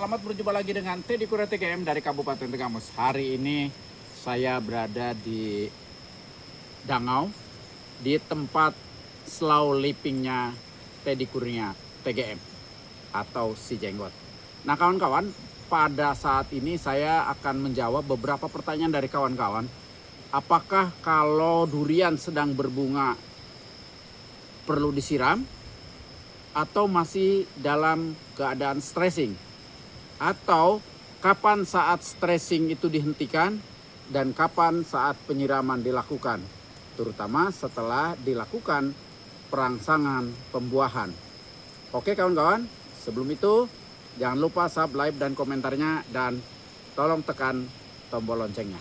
selamat berjumpa lagi dengan Teddy Kurnia TGM dari Kabupaten Tegamus. Hari ini saya berada di Dangau, di tempat slow livingnya Teddy Kurnia TGM atau si Jenggot. Nah kawan-kawan, pada saat ini saya akan menjawab beberapa pertanyaan dari kawan-kawan. Apakah kalau durian sedang berbunga perlu disiram? Atau masih dalam keadaan stressing? Atau kapan saat stressing itu dihentikan dan kapan saat penyiraman dilakukan, terutama setelah dilakukan perangsangan pembuahan. Oke kawan-kawan, sebelum itu jangan lupa subscribe dan komentarnya dan tolong tekan tombol loncengnya.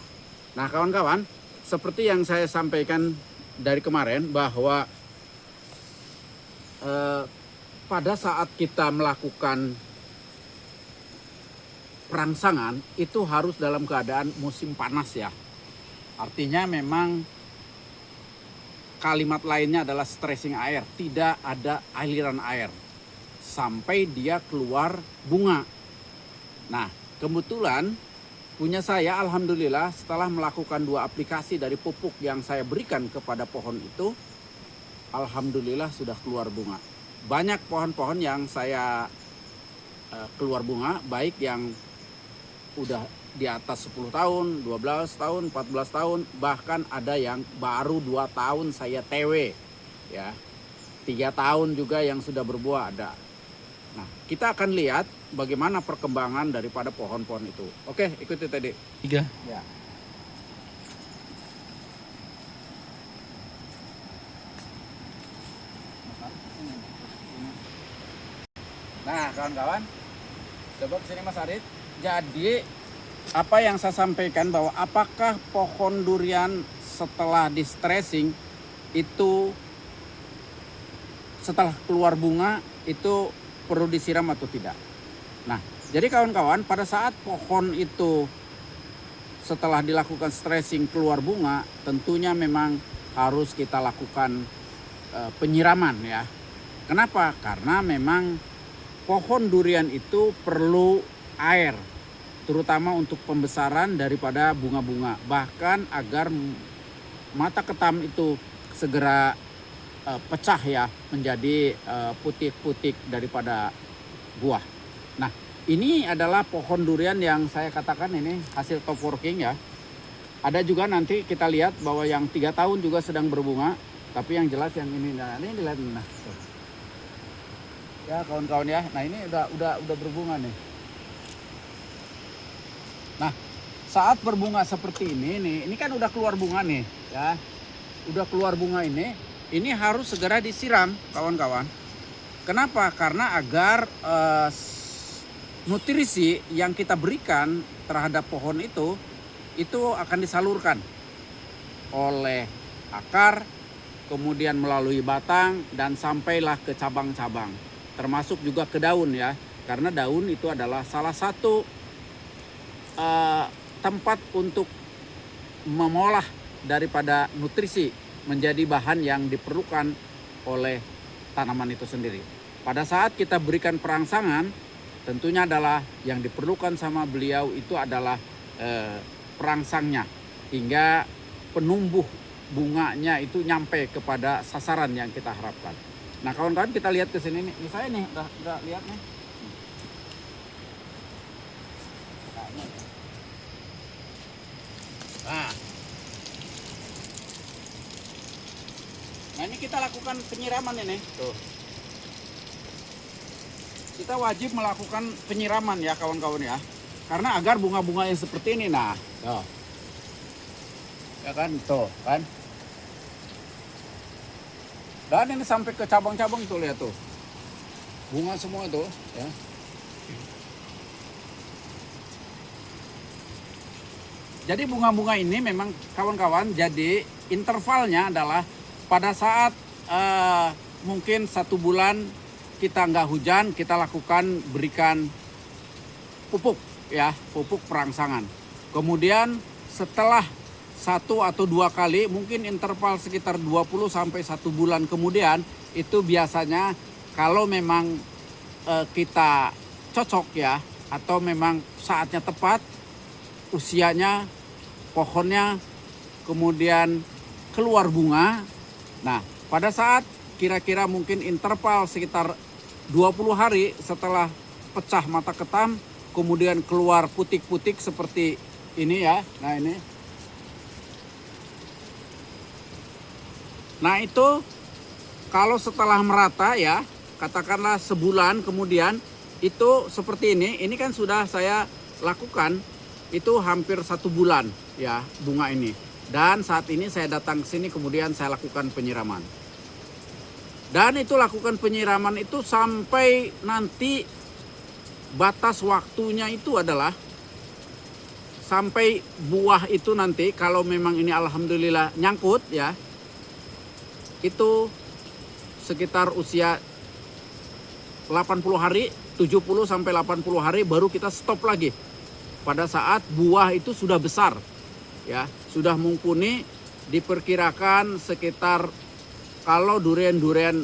Nah kawan-kawan, seperti yang saya sampaikan dari kemarin bahwa pada saat kita melakukan perangsangan itu harus dalam keadaan musim panas ya. Artinya memang kalimat lainnya adalah stressing air, tidak ada aliran air sampai dia keluar bunga. Nah, kebetulan punya saya alhamdulillah setelah melakukan 2 aplikasi dari pupuk yang saya berikan kepada pohon itu, alhamdulillah sudah keluar bunga. Banyak pohon-pohon yang saya keluar bunga, baik yang udah di atas 10 tahun, 12 tahun, 14 tahun, bahkan ada yang baru 2 tahun saya TW ya. 3 tahun juga yang sudah berbuah ada. Nah, kita akan lihat bagaimana perkembangan daripada pohon-pohon itu. Oke, ikuti tadi. 3. Ya. Nah kawan-kawan, coba kesini Mas Arit. Jadi apa yang saya sampaikan bahwa apakah pohon durian setelah di stressing itu setelah keluar bunga itu perlu disiram atau tidak. Nah jadi kawan-kawan, pada saat pohon itu setelah dilakukan stressing keluar bunga, tentunya memang harus kita lakukan penyiraman ya. Kenapa? Karena memang pohon durian itu perlu air, terutama untuk pembesaran daripada bunga-bunga. Bahkan agar mata ketam itu segera pecah ya, menjadi putik-putik daripada buah. Nah, ini adalah pohon durian yang saya katakan ini hasil top working ya. Ada juga nanti kita lihat bahwa yang 3 tahun juga sedang berbunga, tapi yang jelas yang ini, nah ini dilihat nah. Ya kawan-kawan ya, nah ini udah berbunga nih. Nah saat berbunga seperti ini kan udah keluar bunga nih ya, udah keluar bunga ini harus segera disiram kawan-kawan. Kenapa? Karena agar nutrisi yang kita berikan terhadap pohon itu akan disalurkan oleh akar, kemudian melalui batang dan sampailah ke cabang-cabang. Termasuk juga ke daun ya, karena daun itu adalah salah satu tempat untuk mengolah daripada nutrisi menjadi bahan yang diperlukan oleh tanaman itu sendiri. Pada saat kita berikan perangsangan, tentunya adalah yang diperlukan sama beliau itu adalah perangsangnya, hingga penumbuh bunganya itu nyampe kepada sasaran yang kita harapkan. Nah kawan-kawan, kita lihat ke sini nih, saya nih udah lihat nih. Nah ini kita lakukan penyiraman ini. Tuh. Kita wajib melakukan penyiraman ya kawan-kawan ya, karena agar bunga-bunga yang seperti ini, nah, tuh. Ya kan, tuh kan. Dan ini sampai ke cabang-cabang tuh, lihat tuh. Bunga semua tuh ya. Jadi bunga-bunga ini memang kawan-kawan, jadi intervalnya adalah pada saat mungkin 1 bulan kita nggak hujan, kita lakukan berikan pupuk ya, pupuk perangsangan. Kemudian setelah 1 atau 2 kali, mungkin interval sekitar 20 sampai 1 bulan kemudian, itu biasanya kalau memang kita cocok ya, atau memang saatnya tepat, usianya, pohonnya, kemudian keluar bunga. Nah, pada saat kira-kira mungkin interval sekitar 20 hari setelah pecah mata ketam, kemudian keluar putik-putik seperti ini ya. Nah ini. Nah itu kalau setelah merata ya, katakanlah sebulan kemudian itu seperti ini kan sudah saya lakukan itu hampir 1 bulan ya bunga ini. Dan saat ini saya datang ke sini kemudian saya lakukan penyiraman. Dan itu lakukan penyiraman itu sampai nanti batas waktunya itu adalah sampai buah itu nanti kalau memang ini alhamdulillah nyangkut ya, itu sekitar usia 80 hari, 70 sampai 80 hari baru kita stop lagi. Pada saat buah itu sudah besar ya, sudah mumpuni, diperkirakan sekitar kalau durian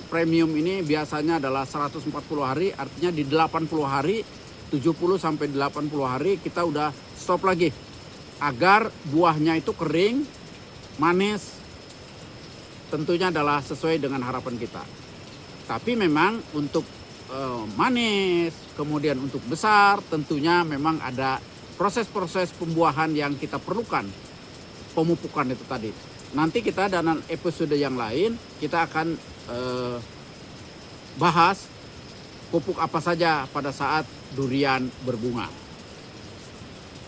premium ini biasanya adalah 140 hari, artinya di 80 hari, 70 sampai 80 hari kita udah stop lagi. Agar buahnya itu kering, manis, tentunya adalah sesuai dengan harapan kita. Tapi memang untuk manis, kemudian untuk besar, tentunya memang ada proses-proses pembuahan yang kita perlukan. Pemupukan itu tadi. Nanti kita dalam episode yang lain kita akan bahas pupuk apa saja pada saat durian berbunga.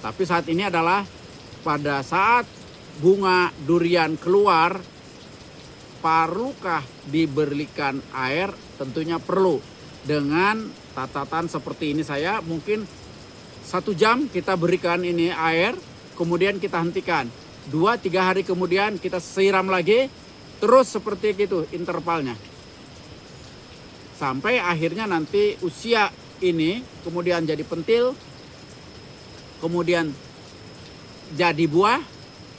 Tapi saat ini adalah pada saat bunga durian keluar, perlukah diberikan air? Tentunya perlu. Dengan catatan seperti ini saya mungkin 1 jam kita berikan ini air, kemudian kita hentikan. 2-3 hari kemudian kita siram lagi, terus seperti itu intervalnya. Sampai akhirnya nanti usia ini kemudian jadi pentil, kemudian jadi buah,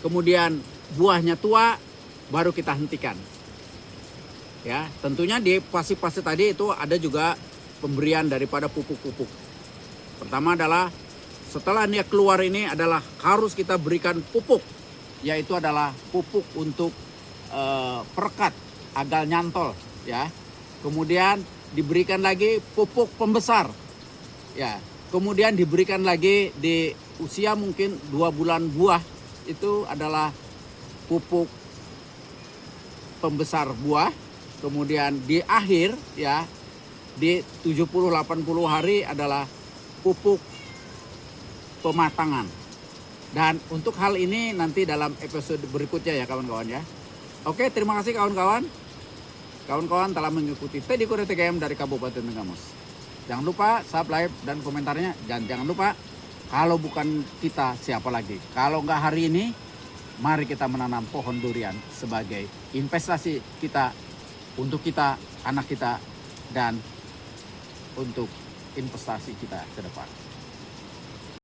kemudian buahnya tua, baru kita hentikan. Ya, tentunya di fase-fase tadi itu ada juga pemberian daripada pupuk-pupuk. Pertama adalah setelah dia keluar ini adalah harus kita berikan pupuk, yaitu adalah pupuk untuk perekat agar nyantol ya. Kemudian diberikan lagi pupuk pembesar ya. Kemudian diberikan lagi di usia mungkin 2 bulan buah, itu adalah pupuk pembesar buah. Kemudian di akhir ya di 70-80 hari adalah pupuk pematangan. Dan untuk hal ini nanti dalam episode berikutnya ya kawan-kawan ya. Oke, terima kasih kawan-kawan. Kawan-kawan telah mengikuti Teddy Kure TGM dari Kabupaten Tenggamus. Jangan lupa subscribe dan komentarnya. Dan jangan lupa, kalau bukan kita siapa lagi. Kalau nggak hari ini, mari kita menanam pohon durian sebagai investasi kita, untuk kita, anak kita, dan untuk investasi kita ke depan.